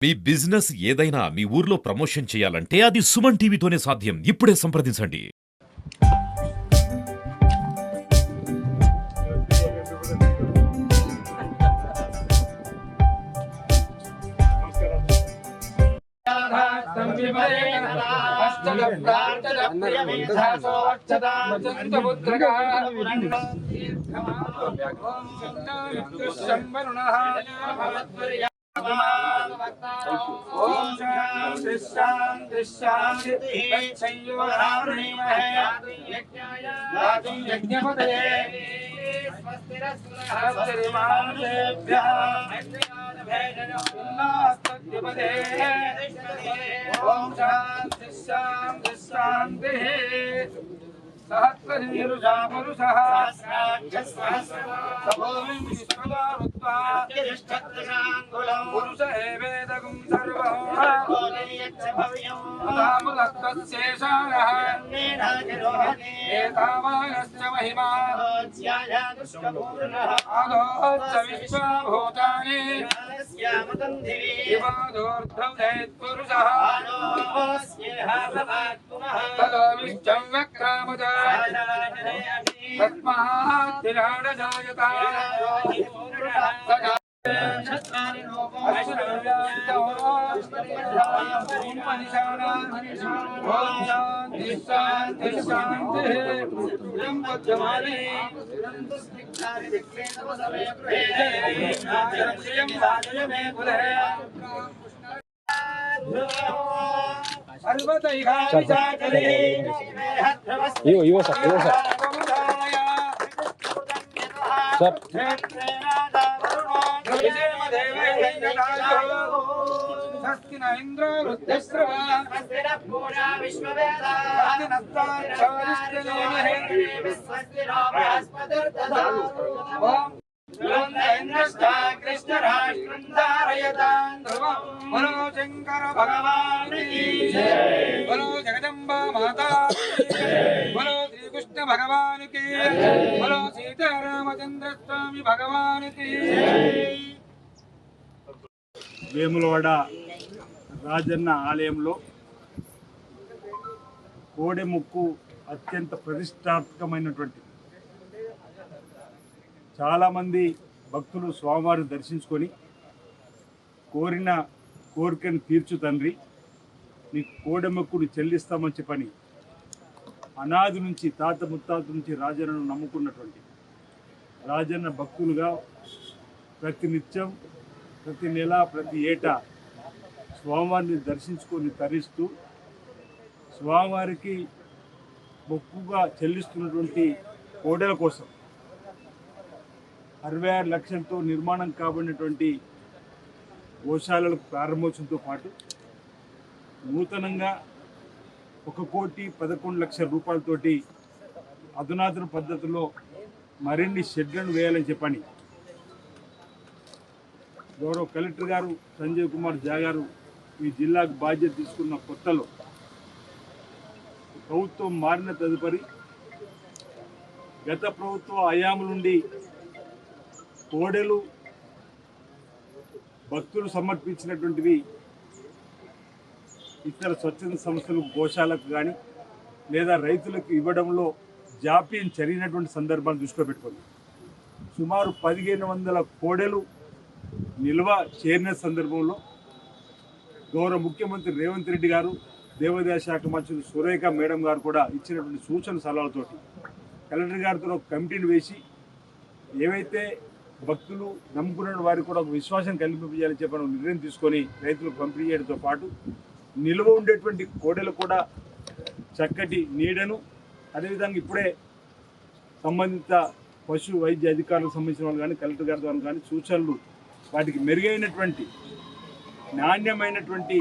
మీ business ఏదైనా మీ ఊర్లో promotion చేయాలంటే అది సుమన్ టీవీతోనే సాధ్యం. ఇప్పుడే సంప్రదించండి. ओम शांति शांति शांति संयोगारुणीमहे यातुं यज्ञपतये स्वस्तिरस्वस्तिर्मानुषेभ्यः नास्तद्युपदे ओम शांति शांति शांतिः सहस्रशीर्षा पुरुषः सभूमिं विश्वदारुत्वा पुरुष एवेदगुं सर्वं तामुदत्तशेषाणः एतावानश्च महिमा आदोश्च विश्वभूतानि इवादोर्ध्वदेत्पुरुषः ततो विश्वं व्यक्रामद तस्मात् विराडजायता Iwo sa. Sir. बोलो शंकर भगवान की जय, बोलो जगदम्बा माता की जय, बोलो श्री कृष्ण भगवान की जय, बोलो सीतारामचंद्र स्वामी भगवान की जय। వేములవాడ రాజన్న ఆలయంలో కోడెముక్కు అత్యంత ప్రతిష్టాత్మకమైనటువంటి చాలామంది భక్తులు స్వామివారిని దర్శించుకొని కోరిన కోరికను తీర్చు తండ్రి, నీ కోడెముక్కుని చెల్లిస్తామని చెప్పని అనాది నుంచి తాత ముత్తాత నుంచి రాజన్నను నమ్ముకున్నటువంటి రాజన్న భక్తులుగా ప్రతినిత్యం ప్రతి నెల ప్రతి ఏటా స్వామివారిని దర్శించుకొని తరిస్తూ స్వామివారికి మొక్కుగా చెల్లిస్తున్నటువంటి కోడెల కోసం 66 లక్షలతో నిర్మాణం కాబడినటువంటి గోశాలలకు ప్రారంభోత్సవంతో పాటు నూతనంగా 1,11,00,000 రూపాయలతోటి అధునాతన పద్ధతిలో మరిన్ని షెడ్లను వేయాలని చెప్పని గౌరవ కలెక్టర్ గారు సంజయ్ కుమార్ జా గారు ఈ జిల్లాకు బాధ్యత తీసుకున్న కొత్తలో ప్రభుత్వం మారిన తదుపరి గత ప్రభుత్వ హయాము నుండి కోడెలు భక్తులు సమర్పించినటువంటివి ఇతర స్వచ్ఛంద సంస్థలు గోశాలకు కానీ లేదా రైతులకు ఇవ్వడంలో జాప్యం జరిగినటువంటి సందర్భాన్ని దృష్టిలో పెట్టుకుంది. సుమారు 1,500 కోడెలు నిల్వ చేరిన సందర్భంలో గౌరవ ముఖ్యమంత్రి రేవంత్ రెడ్డి గారు, దేవాదాయ శాఖ మంత్రులు సురేఖ మేడం గారు కూడా ఇచ్చినటువంటి సూచన సలహాలతోటి కలెక్టర్ గారితో ఒక కమిటీని వేసి ఏవైతే భక్తులు నమ్ముకున్న వారికి కూడా ఒక విశ్వాసం కల్పించాలని చెప్పిన నిర్ణయం తీసుకొని రైతులకు పంపిణీ చేయడంతో పాటు నిల్వ ఉండేటువంటి కోడెలు కూడా చక్కటి నీడను, అదేవిధంగా ఇప్పుడే సంబంధిత పశు వైద్య అధికారులకు సంబంధించిన వాళ్ళు కానీ కలెక్టర్ గారి ద్వారా కానీ సూచనలు వాటికి మెరుగైనటువంటి నాణ్యమైనటువంటి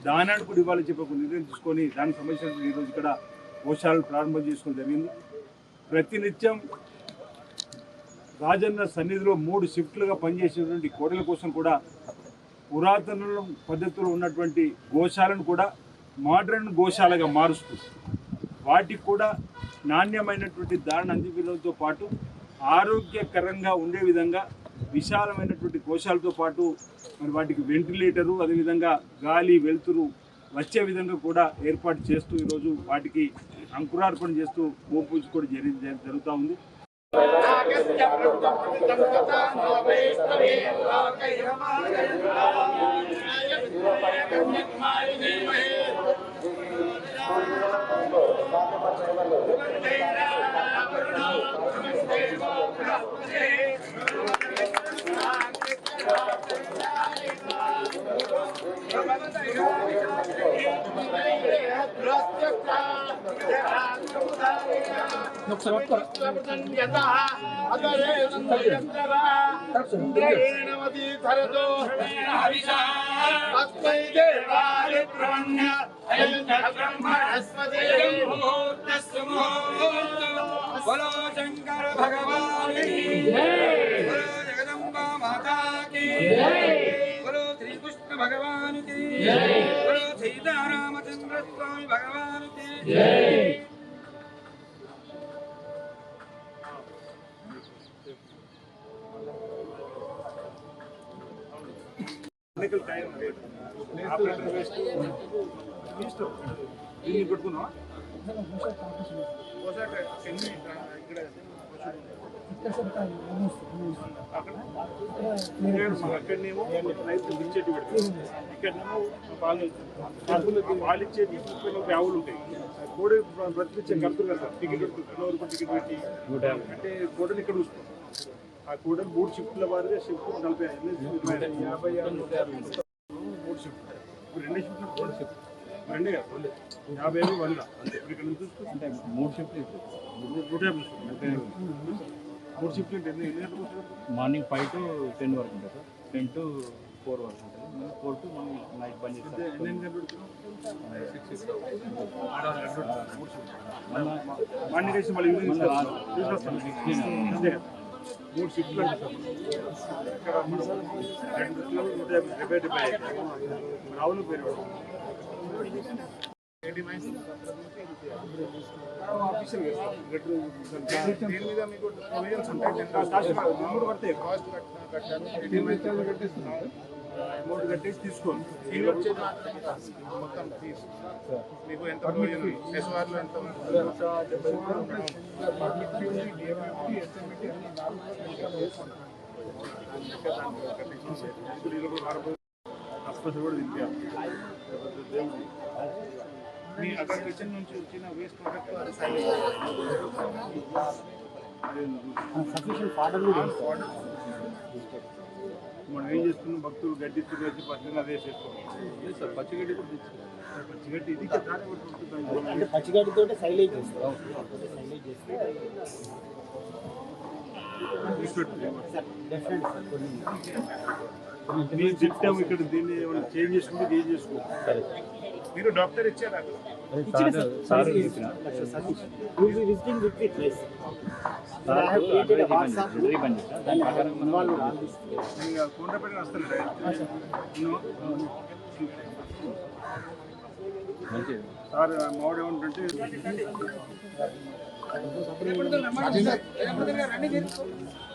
దానాన్ని కూడా ఇవ్వాలని చెప్పి ఒక నిర్ణయం తీసుకొని దానికి సంబంధించిన ఈరోజు ఇక్కడ గోశాలను ప్రారంభం చేసుకోవడం జరిగింది. ప్రతినిత్యం రాజన్న సన్నిధిలో 3 షిఫ్ట్లుగా పనిచేసేటువంటి కోడెల కోసం కూడా పురాతన పద్ధతిలో ఉన్నటువంటి గోశాలను కూడా మోడర్న్ గోశాలగా మారుస్తూ వాటికి కూడా నాణ్యమైనటువంటి దాణ అందించడంతో పాటు ఆరోగ్యకరంగా ఉండే విధంగా విశాలమైనటువంటి కోశాలతో పాటు మరి వాటికి వెంటిలేటరు, అదేవిధంగా గాలి వెలుతురు వచ్చే విధంగా కూడా ఏర్పాటు చేస్తూ ఈరోజు వాటికి అంకురార్పణ చేస్తూ భూపూజ కూడా జరుగుతూ ఉంది. बोलो शंकर भगवान की जय, बोलो जगदम्बा माता की जय, बोलो श्री कृष्ण भगवान की जय, बोलो सीतारामचंद्र स्वामी भगवान की जय। అక్కడనేమో రైతు ఇచ్చేటి పెడతారు, ఇక్కడనేమో పాలు ఇచ్చేటి 30 ఆవులు ఉంటాయి. కోడి బ్రతికిచ్చే కలుపుతారు కదా సార్, టికెట్ పెడుతుంది, టికెట్ పెట్టి అంటే కోడలు ఇక్కడ చూస్తాం. ఆ కోడలు 3 షిఫ్ట్ల వారిగా షిఫ్ట్ 45, 56, 3 షిఫ్ట్, 2 షిఫ్ట్లు కోడి షిఫ్ట్, 2 కాదు 55, 100 ఇక్కడ నుంచి చూసుకుంటే 3 షిఫ్ట్లు 3 షిఫ్ట్లు అంటే ఎన్ని గంటలకు వస్తారు? మార్నింగ్ 5 to 10 వరకు ఉంటుంది సార్, 10 to 4 వరకు ఉంటుంది, 4 to నైట్ బంద్ చేస్తారు. ఎన్ని గంటలు పెడుతున్నాం? 6 మార్నింగ్ వేసి మళ్ళీ ఈవినింగ్ తీసుకొస్తాం. 3 షిఫ్ట్లు అంటే సార్ ఇక్కడ 2 150 రావులు పేరు అమౌంట్ కట్టేసి తీసుకోండి. మొత్తం ఫీజు మీకు ఎంత ప్రయోజనం? ఎస్ఆర్లో ఎంత హాస్పిటల్ కూడా దింపారు. మీ అక్కడ కిచెన్ నుంచి వచ్చిన వేస్ట్ ప్రోడక్ట్ మనం ఏం చేస్తున్నాం, భక్తులు గడ్డి తిరిగి పచ్చగా అదే చేసుకోవాలి సార్. పచ్చిగడ్డి కూడా పచ్చిగడ్డి ఇది పచ్చిగడ్డితో సైలేజ్ చేస్తారు. మేము తిట్టాము ఇక్కడ, దీన్ని ఏమైనా చేంజ్ చేసుకుంటే చేంజ్ చేసుకోవాలి. మీరు డాక్టర్ ఇచ్చారా? కోండపేట వస్తాను సార్. మామిడి ఏమంటుంటే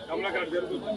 కమలాకర్ జరుగుతుంది.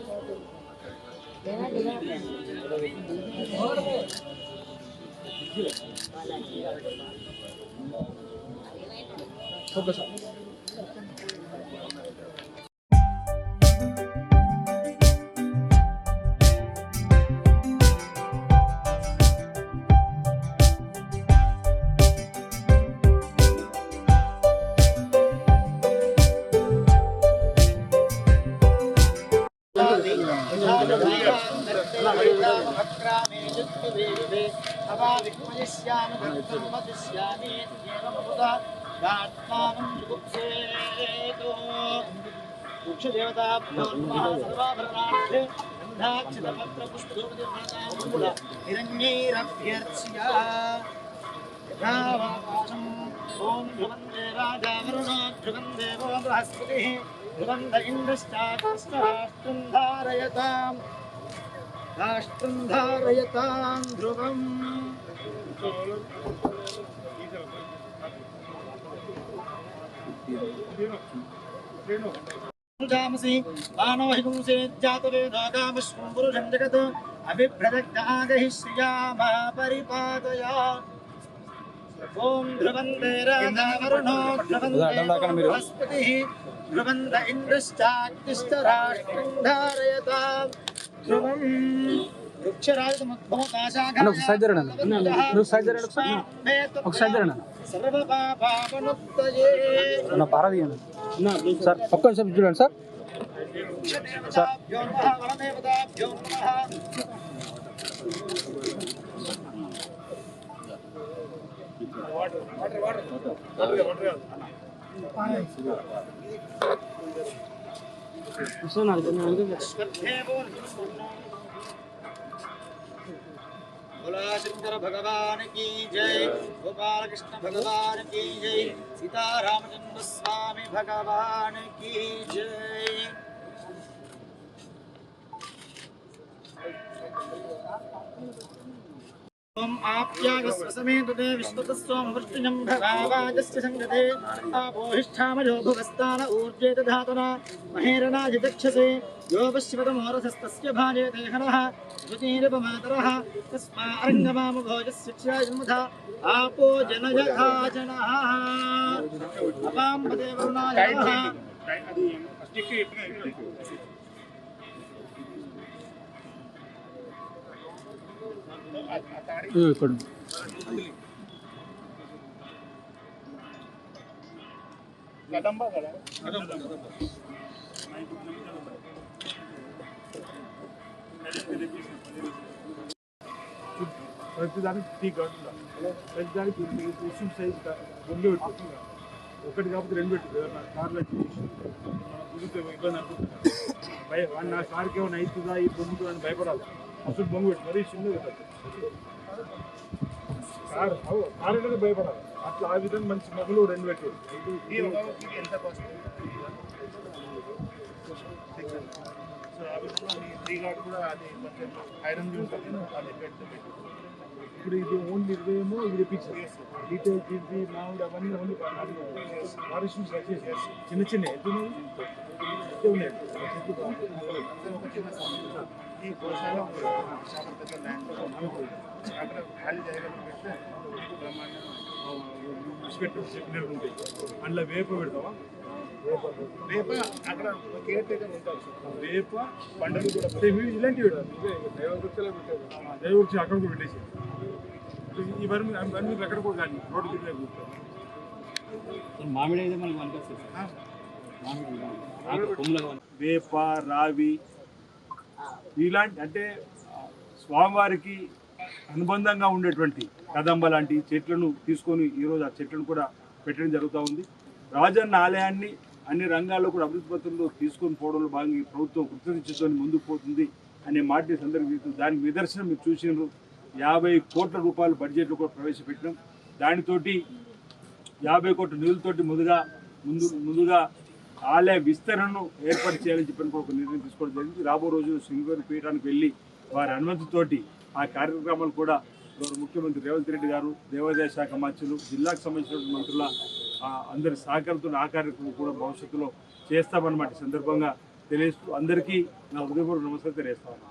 ओम ध्रुवंदे राजा वरुणो ध्रुवं देवो बृहस्पतिः ध्रुवं द इन्द्रश्चाष्टं धारयतां ध्रुवम् जामसि मानवहिपुंसे जातवेदोगामश्वं पुरुषं जगत् अभिभ्रदग्धागहि श्रियामः परिपादया ॐ ध्रुवन्ते राधावरुणो ध्रुवन्ते बृहस्पतिः ध्रुवन्त इन्द्रश्चाग्निश्च राष्ट्रं धारयताम् ध्रुवम् सर्वपापापनुत्तये సార్ ఒక్క నిమిషం చూడండి సార్ क्षदेवताभ्यो नमः वरदेवताभ्यो नमः बोला शंकर भगवान की जय, गोपाल कृष्ण भगवान की जय, सीता रामचंद्र स्वामी भगवान की जय। ओम आप्यागस्व समेतुते विश्वतस्वं वृष्टिजं भगावाजस्य संगते आपोहिष्ठामयो भुवस्तान ऊर्जे दधातना महेरणाजिदक्षसे यो पश्चिमतमोरथस्तस्य भाजयते हरः द्वितीयपमातरः तस्मा अरङ्गमामभोजस्य क्षयजन्मथा आपो जनयथा जनः अपाम्बते वरुणाय नमः। ఇక్కడ ప్రతిదానికి టీ కాకుండా ప్రతిదానికి ఉసిం సైజ్ బొంగు పెట్టు ఒకటి కాకపోతే రెండు పెట్టు కార్లో దిగుతే ఇబ్బంది అనుకుంటున్నాను నా కార్కి ఏమైనా అవుతుందా ఈ బొంగుతో అని భయపడాలి అసలు బొంగు పెట్టు మరీ చిన్నది పెట్టదు కార్ అనేది భయపడాలి అట్లా ఆ విధంగా మంచి మొగలు రెండు పెట్టు ఎంత కాస్ట్ సో ఆ విధంగా మీ త్రీ గార్డ్ కూడా అది కొంచెం ఐరన్ ఉంటుంది అది పెట్టు ఇప్పుడు ఇది ఓన్లీ ఇదేమో ఇది తెప్పించారు డీటెయిల్ ఇది మామూలు అవన్నీ ఓన్లీ వారిషన్స్ వచ్చేసి చిన్న చిన్న ఎద్దులు ఉన్నాయి ఒక చిన్న ఈ గోశాల చాలా పెద్ద ల్యాండ్ అక్కడ ఖాళీ జాగాలో పెడితే చెప్పినట్టు ఉంటాయి అందులో వేప పెడతావా రేపు అక్కడ కేర్ టేకర్ ఉంటారు వేప బండలు కూడా ఇలాంటివి పెట్టారు దైవవృక్షం అక్కడ కూడా పెట్టేసి ఇవన్నీ అన్ని ఎక్కడ కూడా కానీ రోడ్డు కింద కూర్చోారు మామిడి అయితే మనకు అనిపిస్తుంది మామిడి వేప రావి ఇలాంటి అంటే స్వామివారికి అనుబంధంగా ఉండేటువంటి కదంబ లాంటి చెట్లను తీసుకొని ఈరోజు ఆ చెట్లను కూడా పెట్టడం జరుగుతూ ఉంది రాజన్న ఆలయాన్ని అన్ని రంగాల్లో కూడా అభివృద్ధి పత్రంలో తీసుకొని పోవడంలో భాగంగా ఈ ప్రభుత్వం కృతజ్ఞతతో ముందుకు పోతుంది అనే మాట సందర్భంగా దానికి నిదర్శనం మీరు చూసినారు 50 కోట్ల రూపాయల బడ్జెట్లో కూడా ప్రవేశపెట్టినాం దానితోటి 50 కోట్ల నిధులతోటి ముందుగా ఆలయ విస్తరణను ఏర్పాటు చేయాలని చెప్పని ఒక నిర్ణయం తీసుకోవడం జరిగింది రాబో రోజుల్లో శృంగేరి పీఠానికి వెళ్ళి వారి అనుమతితోటి ఆ కార్యక్రమాలు కూడా ముఖ్యమంత్రి రేవంత్ రెడ్డి గారు దేవాదాయ శాఖ మంత్రులు జిల్లాకు సంబంధించిన మంత్రుల అందరి సహకారంతో ఆ కార్యక్రమం కూడా భవిష్యత్తులో చేస్తామన్నమాట సందర్భంగా తెలియజేస్తూ అందరికీ నా హృదయపూర్వక నమస్కారం తెలియజేస్తాను.